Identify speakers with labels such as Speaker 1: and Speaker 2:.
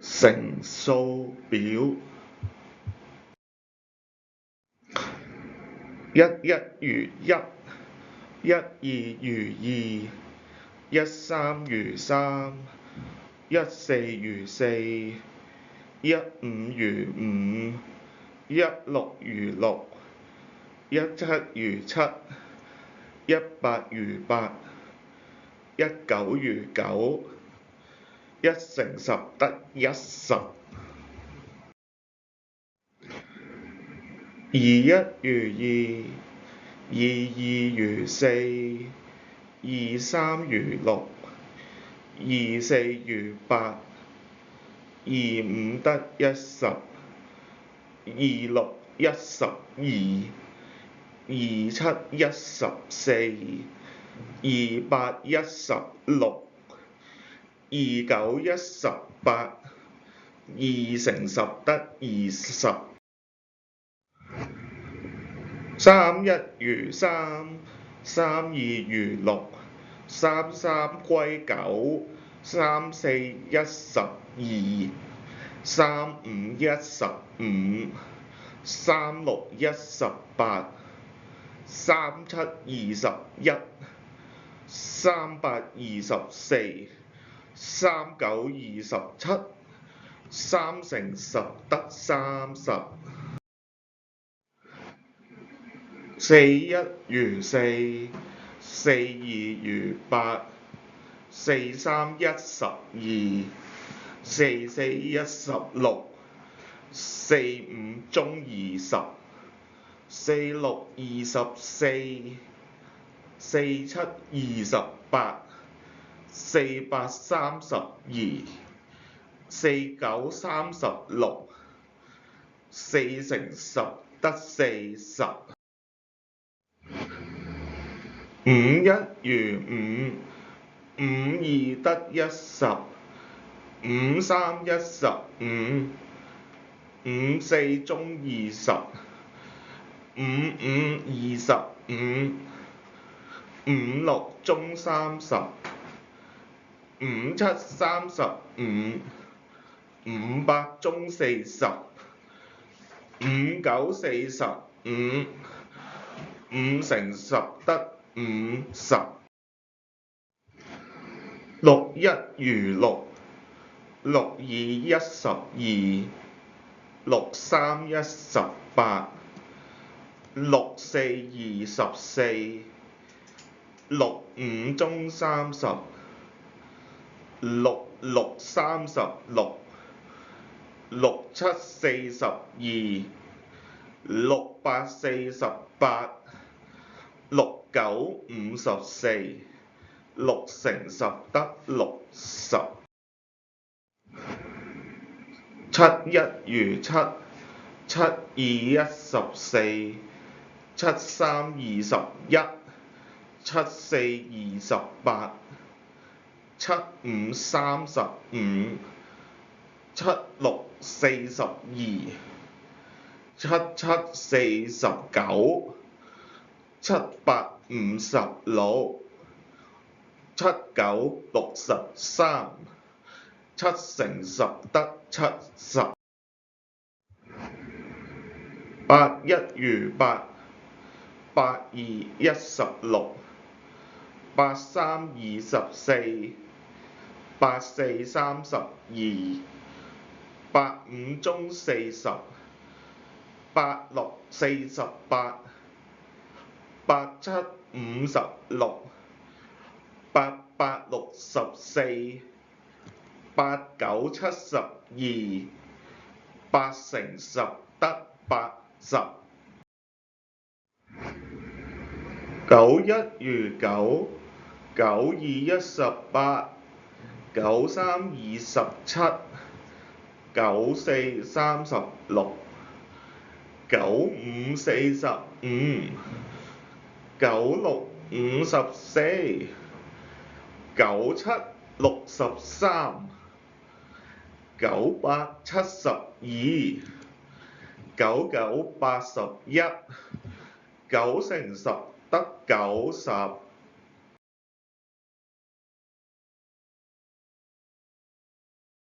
Speaker 1: 乘數表一如一，一二如二，一三如三，一四如四，一五如五，一六如六，一七如七，一八如八，一九如九，一乘十得一十。二一如二，二二如四，二三如六，二四如八，二五得一十，二六一十二，二七一十四，二八一十六，二九一十八，二乘十得二十。三一如三，三二如六，三三歸九，三四一十二，三五一十五，三六一十八，三七二十一，三八二十四，三九二十七，三乘十得三十。四一如四，四二如八，四三一十二，四四一十六，四五中二十，四六二十四，四七二十八，四八三十二，四九三十六，四乘十得四十。五一如五，五二得一十，五三一十五，五四中二十，五五二十五，五六中三十，五七三十五，五八中四十，五九四十五，五乘十得五十。六一如六，六二一十二，六三一十八，六四二十四，六五中三十，六六三十六，六七四十二，六八四十八，六九五十四，六乘十得六十。七一如七，七二一十四，七三二十一，七四二十八，七五三十五，七六四十二，七七四十九，七八五十六，七九六十三，七乘十得七十。八一如八，八二一十六，八三二十四，八四三十二，八五中四十，八六四十八，八七五十六，八八六十四，八九七十二，八乘十得八十。九一如九，九二一十八，九三二十七，九四三十六，九五四十五，九六五十四，九七六十三，九八七十二，九九八十一，九乘十得九十。